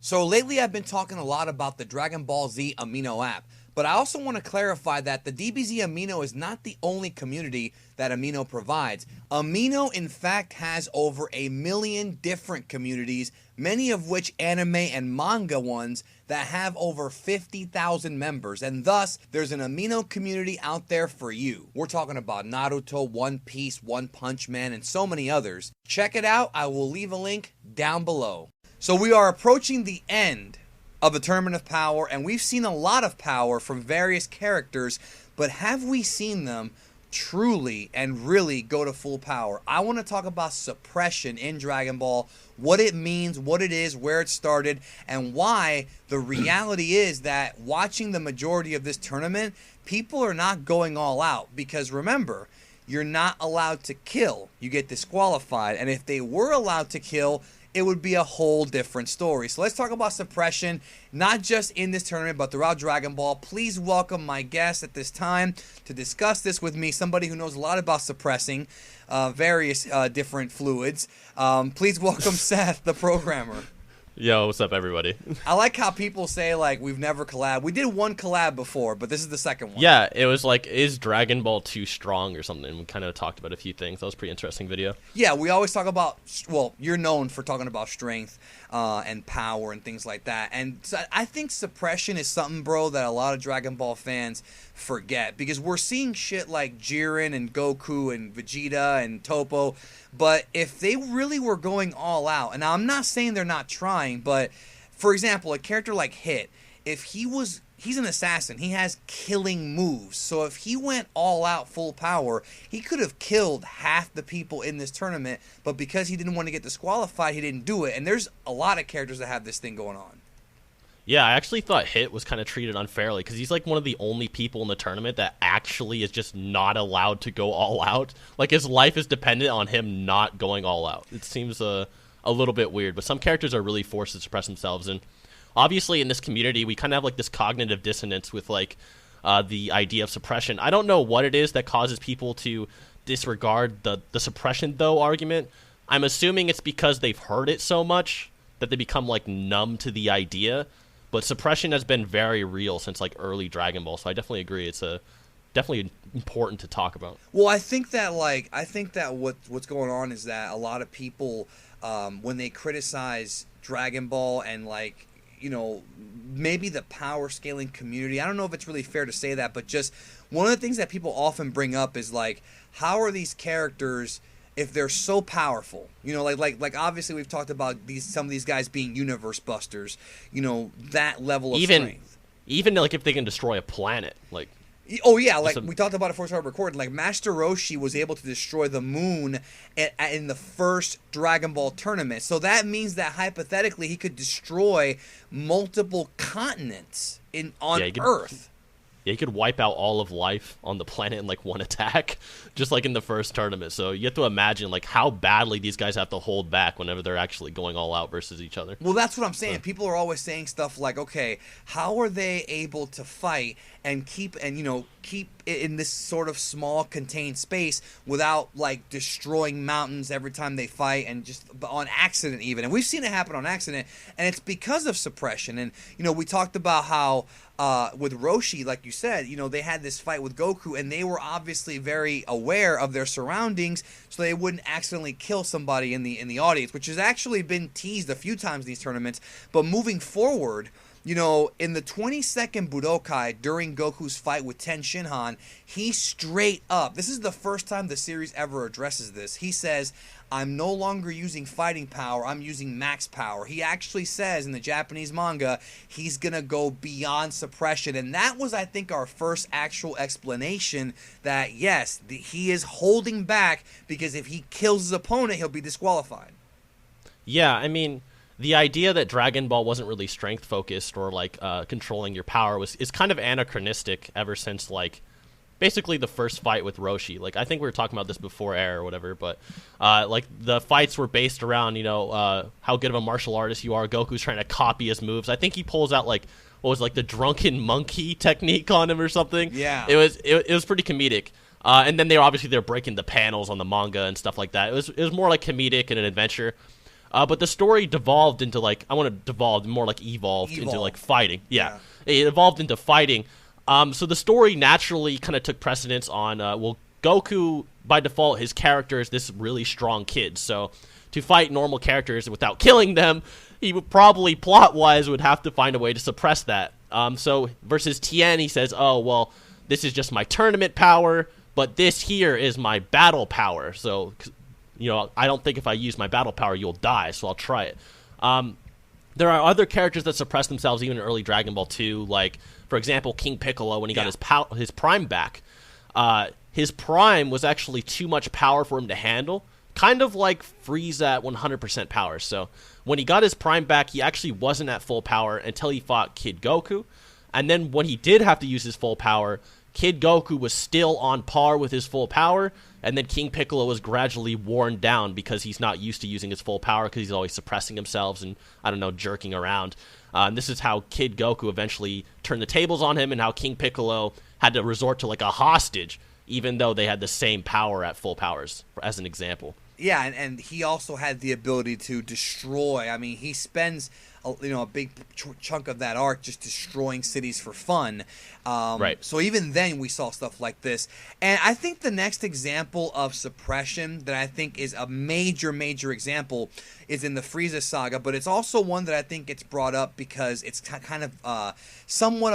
So lately I've been talking a lot about the Dragon Ball Z Amino app, but I also want to clarify that the DBZ Amino is not the only community that Amino provides. Amino in fact has over 1 million different communities, many of which anime and manga ones that have over 50,000 members, and thus there's an Amino community out there for you. We're talking about Naruto, One Piece, One Punch Man, and so many others. Check it out. I will leave a link down below. So we are approaching the end of the Tournament of Power, and we've seen a lot of power from various characters, but have we seen them truly and really go to full power? I want to talk about suppression in Dragon Ball, what it means, what it is, where it started, and why the reality is that watching the majority of this tournament, people are not going all out, because remember, you're not allowed to kill. You get disqualified, and if they were allowed to kill, it would be a whole different story. So let's talk about suppression, not just in this tournament, but throughout Dragon Ball. Please welcome my guest at this time to discuss this with me, somebody who knows a lot about suppressing various different fluids. Please welcome Seth, the programmer. Yo, what's up, everybody? I like how people say, like, we've never collabed. We did one collab before, but this is the second one. Yeah, it was like, is Dragon Ball too strong or something? We kind of talked about a few things. That was a pretty interesting video. Yeah, we always talk about, well, you're known for talking about strength and power and things like that. And so I think suppression is something, bro, that a lot of Dragon Ball fans forget. Because we're seeing shit like Jiren and Goku and Vegeta and Toppo. But if they really were going all out, and I'm not saying they're not trying, but for example, a character like Hit, if he's an assassin, he has killing moves. So if he went all out full power, he could have killed half the people in this tournament, but because he didn't want to get disqualified, he didn't do it. And there's a lot of characters that have this thing going on. Yeah, I actually thought Hit was kind of treated unfairly because he's like one of the only people in the tournament that actually is just not allowed to go all out. Like, his life is dependent on him not going all out. It seems a little bit weird, but some characters are really forced to suppress themselves. And obviously in this community, we kind of have like this cognitive dissonance with like the idea of suppression. I don't know what it is that causes people to disregard the suppression though argument. I'm assuming it's because they've heard it so much that they become like numb to the idea. But suppression has been very real since like early Dragon Ball, so I definitely agree. It's definitely important to talk about. Well, I think that what's going on is that a lot of people, when they criticize Dragon Ball and like, you know, maybe the power scaling community, I don't know if it's really fair to say that, but just one of the things that people often bring up is like, how are these characters, if they're so powerful, you know, like obviously we've talked about some of these guys being universe busters, you know, that level of strength. Even like if they can destroy a planet, like. Oh yeah, like we talked about it before we started recording. Like Master Roshi was able to destroy the moon in the first Dragon Ball tournament, so that means that hypothetically he could destroy multiple continents on Earth. Yeah, he could wipe out all of life on the planet in like one attack, just like in the first tournament. So you have to imagine like how badly these guys have to hold back whenever they're actually going all out versus each other. Well, that's what I'm saying. People are always saying stuff like, okay, how are they able to fight and keep it in this sort of small contained space without like destroying mountains every time they fight and just on accident even. And we've seen it happen on accident, and it's because of suppression. And you know, we talked about how with Roshi, like you said, you know, they had this fight with Goku, and they were obviously very aware of their surroundings, so they wouldn't accidentally kill somebody in the audience, which has actually been teased a few times in these tournaments. But moving forward, you know, in the 22nd Budokai, during Goku's fight with Ten Shinhan, he straight up, this is the first time the series ever addresses this, he says, I'm no longer using fighting power, I'm using max power. He actually says in the Japanese manga, he's going to go beyond suppression. And that was, I think, our first actual explanation that, yes, he is holding back because if he kills his opponent, he'll be disqualified. Yeah, I mean, the idea that Dragon Ball wasn't really strength focused or like controlling your power is kind of anachronistic ever since like basically the first fight with Roshi. Like, I think we were talking about this before air or whatever, but like the fights were based around, you know, how good of a martial artist you are. Goku's trying to copy his moves. I think he pulls out like what was like the drunken monkey technique on him or something. Yeah, it was pretty comedic. And then they're breaking the panels on the manga and stuff like that. It was more like comedic and an adventure. But the story devolved into like, I want to devolve more like evolved into like fighting. Yeah. It evolved into fighting. So the story naturally kind of took precedence on, well, Goku, by default, his character is this really strong kid. So to fight normal characters without killing them, he would probably, plot-wise, would have to find a way to suppress that. So versus Tien, he says, oh, well, this is just my tournament power, but this here is my battle power. So, you know, I don't think if I use my battle power, you'll die, so I'll try it. There are other characters that suppress themselves even in early Dragon Ball 2, like, for example, King Piccolo, when he got his Prime back. His Prime was actually too much power for him to handle, kind of like Frieza at 100% power. So when he got his Prime back, he actually wasn't at full power until he fought Kid Goku. And then when he did have to use his full power, Kid Goku was still on par with his full power, and then King Piccolo was gradually worn down because he's not used to using his full power because he's always suppressing himself and, I don't know, jerking around. And this is how Kid Goku eventually turned the tables on him, and how King Piccolo had to resort to like a hostage, even though they had the same power at full powers, as an example. Yeah, and he also had the ability to destroy. I mean, he spends a big chunk of that arc just destroying cities for fun. Right. So even then we saw stuff like this. And I think the next example of suppression that I think is a major, major example is in the Frieza saga, but it's also one that I think gets brought up because it's kind of somewhat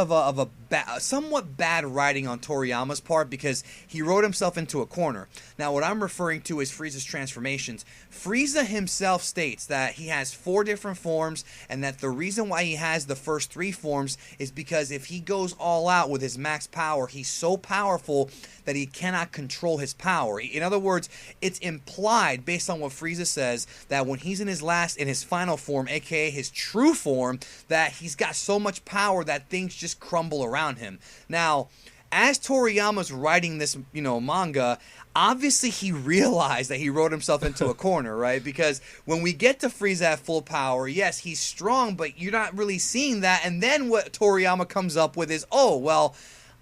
bad writing on Toriyama's part, because he wrote himself into a corner. Now, what I'm referring to is Frieza's transformations. Frieza himself states that he has 4 different forms, and that the reason why he has the first 3 forms is because if he goes all out with his max power, he's so powerful that he cannot control his power. In other words, it's implied, based on what Frieza says, that when he's in his final form, aka his true form, that he's got so much power that things just crumble around him. Now, as Toriyama's writing this, manga, obviously he realized that he wrote himself into a corner, right? Because when we get to Frieza at full power, yes, he's strong, but you're not really seeing that. And then what Toriyama comes up with is, oh, well,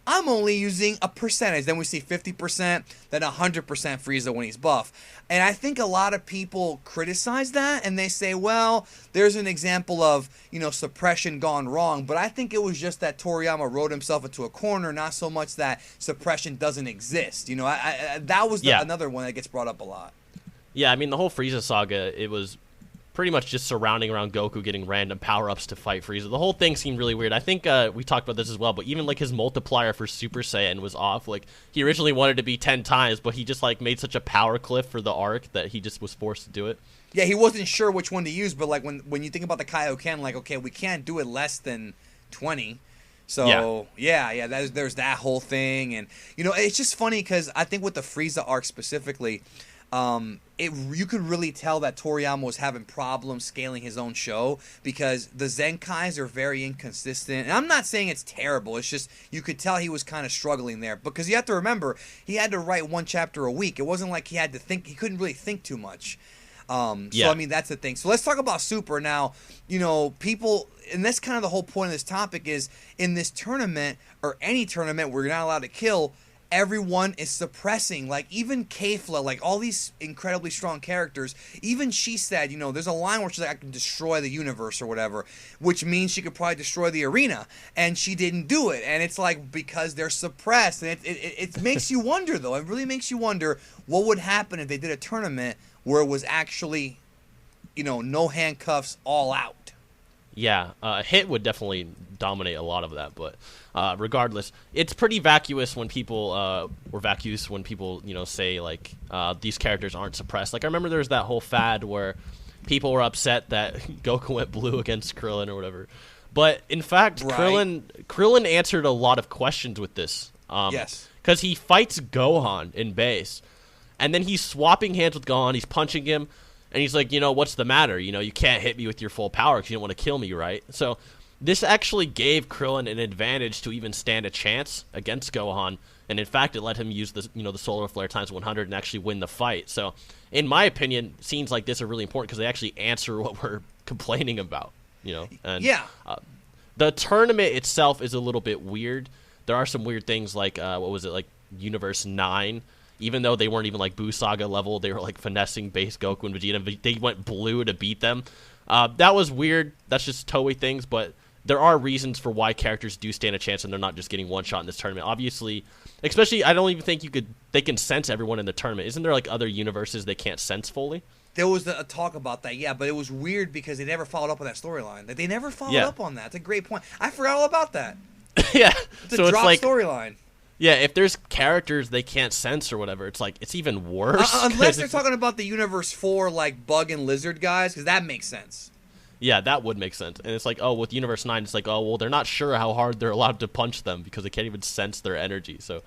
I'm only using a percentage. Then we see 50%, then 100% Frieza when he's buff. And I think a lot of people criticize that, and they say, well, there's an example of, suppression gone wrong. But I think it was just that Toriyama wrote himself into a corner, not so much that suppression doesn't exist. That was another one that gets brought up a lot. Yeah, I mean, the whole Frieza saga, it was pretty much just surrounding around Goku getting random power-ups to fight Frieza. The whole thing seemed really weird. I think we talked about this as well, but even like his multiplier for Super Saiyan was off. Like, he originally wanted to be 10 times, but he just like made such a power cliff for the arc that he just was forced to do it. Yeah, he wasn't sure which one to use, but like when you think about the Kaioken, like, okay, we can't do it less than 20. So, yeah, there's that whole thing. And, it's just funny because I think with the Frieza arc specifically, you could really tell that Toriyama was having problems scaling his own show, because the Zenkais are very inconsistent. And I'm not saying it's terrible. It's just you could tell he was kind of struggling there, because you have to remember he had to write 1 chapter a week. It wasn't like he had to think. He couldn't really think too much. So I mean, that's the thing. So let's talk about Super now. People, and that's kind of the whole point of this topic, is in this tournament, or any tournament where you're not allowed to kill, everyone is suppressing. Like, even Kefla, like all these incredibly strong characters, even she said, there's a line where she's like, I can destroy the universe or whatever, which means she could probably destroy the arena, and she didn't do it. And it's like, because they're suppressed. And it makes you wonder, though. It really makes you wonder what would happen if they did a tournament where it was actually, no handcuffs, all out. Yeah, Hit would definitely dominate a lot of that, but regardless, it's pretty vacuous when people, say, like, these characters aren't suppressed. Like, I remember there was that whole fad where people were upset that Goku went blue against Krillin or whatever. But, in fact, right. Krillin answered a lot of questions with this. Yes. Because he fights Gohan in base, and then he's swapping hands with Gohan, he's punching him, and he's like, what's the matter? You can't hit me with your full power because you don't want to kill me, right? So this actually gave Krillin an advantage to even stand a chance against Gohan, and in fact, it let him use the the Solar Flare times 100 and actually win the fight. So, in my opinion, scenes like this are really important because they actually answer what we're complaining about. And the tournament itself is a little bit weird. There are some weird things like what was it, like Universe 9. even though they weren't even like Buu Saga level, they were like finessing base Goku and Vegeta. They went blue to beat them. That was weird. That's just Toei things, but there are reasons for why characters do stand a chance and they're not just getting one shot in this tournament. Obviously, especially, I don't even think they can sense everyone in the tournament. Isn't there like other universes they can't sense fully? There was a talk about that, yeah, but it was weird because they never followed up on that storyline. They never followed up on that. It's a great point. I forgot all about that. Yeah. It's a drop storyline. Yeah, if there's characters they can't sense or whatever, it's like, it's even worse. Unless they're talking about the Universe 4, like, Bug and Lizard guys, because that makes sense. Yeah, that would make sense. And it's like, oh, with Universe 9, it's like, oh, well, they're not sure how hard they're allowed to punch them because they can't even sense their energy. So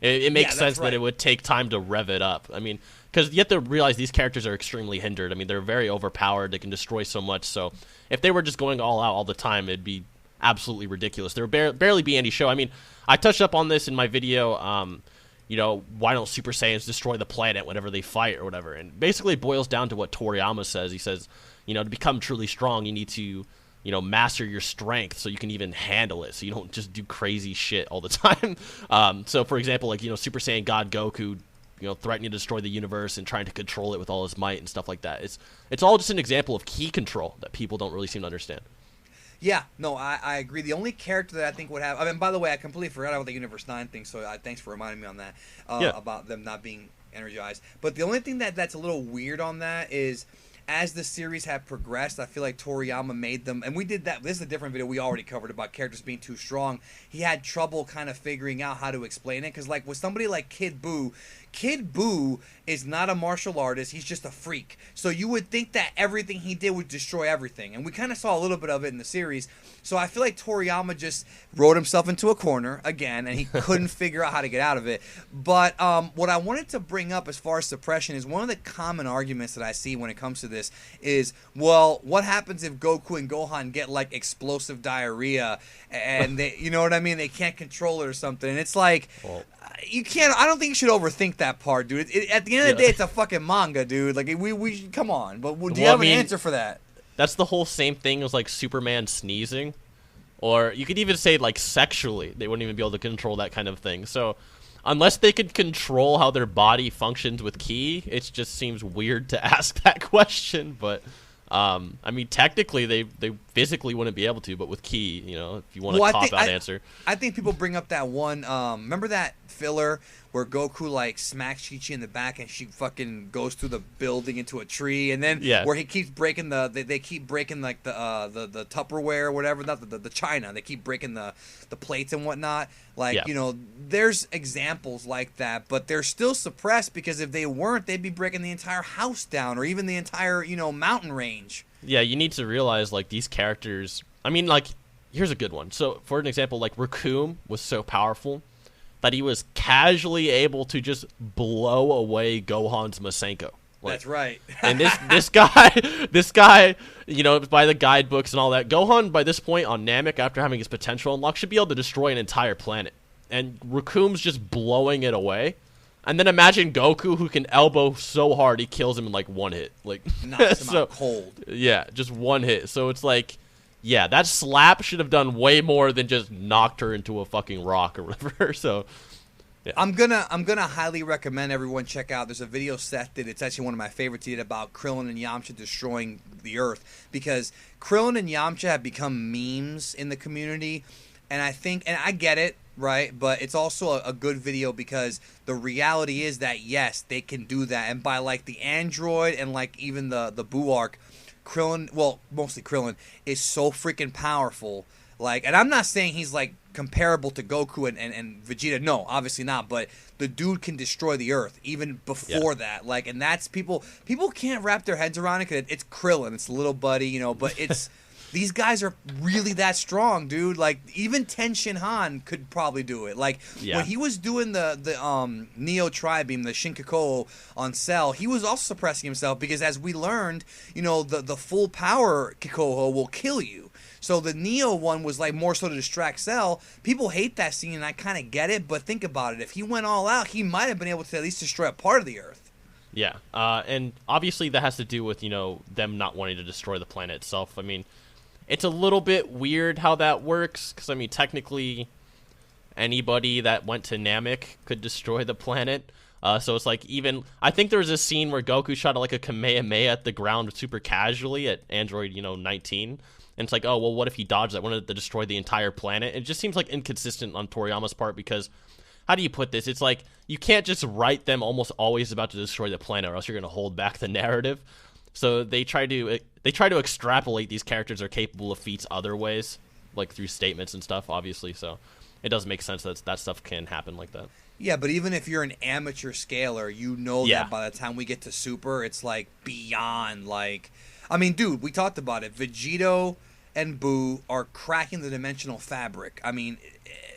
it makes sense that it would take time to rev it up. I mean, because you have to realize these characters are extremely hindered. I mean, they're very overpowered. They can destroy so much. So if they were just going all out all the time, it'd be absolutely ridiculous. There would barely be any show. I mean, I touched up on this in my video, you know, why don't Super Saiyans destroy the planet whenever they fight or whatever? And basically it boils down to what Toriyama says. He says, you know, to become truly strong, you need to, you know, master your strength so you can even handle it. So you don't just do crazy shit all the time. So, for example, like, you know, Super Saiyan God Goku, you know, threatening to destroy the universe and trying to control it with all his might and stuff like that. It's all just an example of ki control that people don't really seem to understand. Yeah, no, I agree. The only character that I think would have... I mean, by the way, I completely forgot about the Universe 9 thing, so thanks for reminding me on that, about them not being energized. But the only thing that's a little weird on that is... As the series had progressed, I feel like Toriyama made them, and we did that. This is a different video we already covered about characters being too strong. He had trouble kind of figuring out how to explain it, because like with somebody like Kid Buu is not a martial artist. He's just a freak. So you would think that everything he did would destroy everything, and we kind of saw a little bit of it in the series. So I feel like Toriyama just wrote himself into a corner again, and he couldn't figure out how to get out of it. But what I wanted to bring up as far as Suppression is one of the common arguments that I see when it comes to this is, well, what happens if Goku and Gohan get like explosive diarrhea and they, you know what I mean, they can't control it or something? And it's like, you can't. I don't think you should overthink that part, dude. At the end of the day, it's a fucking manga, dude. Like we come on. But do you have an answer for that? That's the whole same thing as like Superman sneezing, or you could even say like sexually, they wouldn't even be able to control that kind of thing. So unless they could control how their body functions with ki, it just seems weird to ask that question. But I mean, technically, they physically wouldn't be able to, but with ki, you know, if you want a cop-out answer. I think people bring up that one, remember that filler where Goku, like, smacks Chi-Chi in the back and she fucking goes through the building into a tree, and then where he keeps breaking they keep breaking, like, the Tupperware or whatever, not the China, they keep breaking the plates and whatnot. Like, you know, there's examples like that, but they're still suppressed because if they weren't, they'd be breaking the entire house down or even the entire, you know, mountain range. Yeah, you need to realize, like, these characters... I mean, like, here's a good one. So, for an example, like, Raccoon was so powerful that he was casually able to just blow away Gohan's Masenko. Like, that's right. And this guy, you know, by the guidebooks and all that, Gohan, by this point on Namek, after having his potential unlocked, should be able to destroy an entire planet. And Raccoon's just blowing it away. And then imagine Goku, who can elbow so hard he kills him in like one hit. Like, knocks him out cold. Yeah, just one hit. So it's like, yeah, that slap should have done way more than just knocked her into a fucking rock or whatever. So, yeah. I'm gonna highly recommend everyone check out. There's a video Seth did. It's actually one of my favorites. He did about Krillin and Yamcha destroying the Earth, because Krillin and Yamcha have become memes in the community, and I think, and I get it, right? But it's also a good video because the reality is that yes, they can do that, and by like the android and like even the Buu arc, Krillin, well, mostly Krillin, is so freaking powerful. Like, and I'm not saying he's like comparable to Goku and Vegeta. No, obviously not. But the dude can destroy the Earth even before that. Like, and that's people can't wrap their heads around it because it's Krillin, it's little buddy, you know. But it's these guys are really that strong, dude. Like, even Ten Shin Han could probably do it. Like, when he was doing the Neo Tri-Beam, the Shinkaku on Cell, he was also suppressing himself because, as we learned, you know, the full power Kikoho will kill you. So the Neo one was like more so to distract Cell. People hate that scene, and I kind of get it, but think about it. If he went all out, he might have been able to at least destroy a part of the Earth. Yeah, and obviously that has to do with, you know, them not wanting to destroy the planet itself. I mean, it's a little bit weird how that works, because, I mean, technically anybody that went to Namek could destroy the planet. So it's like even I think there was a scene where Goku shot like a Kamehameha at the ground super casually at Android 19, and it's like, oh well, what if he dodged that? Wanted to destroy the entire planet. It just seems like inconsistent on Toriyama's part because how do you put this? It's like you can't just write them almost always about to destroy the planet, or else you're going to hold back the narrative. So they try to extrapolate these characters are capable of feats other ways, like through statements and stuff, obviously. So it does make sense that stuff can happen like that. Yeah, but even if you're an amateur scaler, you know that by the time we get to Super, it's like beyond like... I mean, dude, we talked about it. Vegito and Boo are cracking the dimensional fabric. I mean,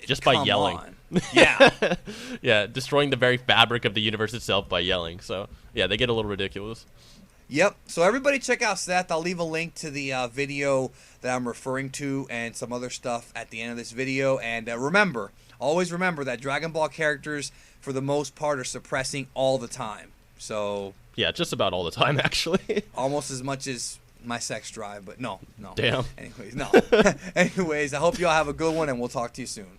just by yelling. Yeah. Yeah, destroying the very fabric of the universe itself by yelling. So, yeah, they get a little ridiculous. Yep. So everybody check out Seth. I'll leave a link to the video that I'm referring to and some other stuff at the end of this video. And remember, always remember that Dragon Ball characters, for the most part, are suppressing all the time. So... yeah, just about all the time, actually. Almost as much as my sex drive, but no. Damn. Anyways, I hope you all have a good one, and we'll talk to you soon.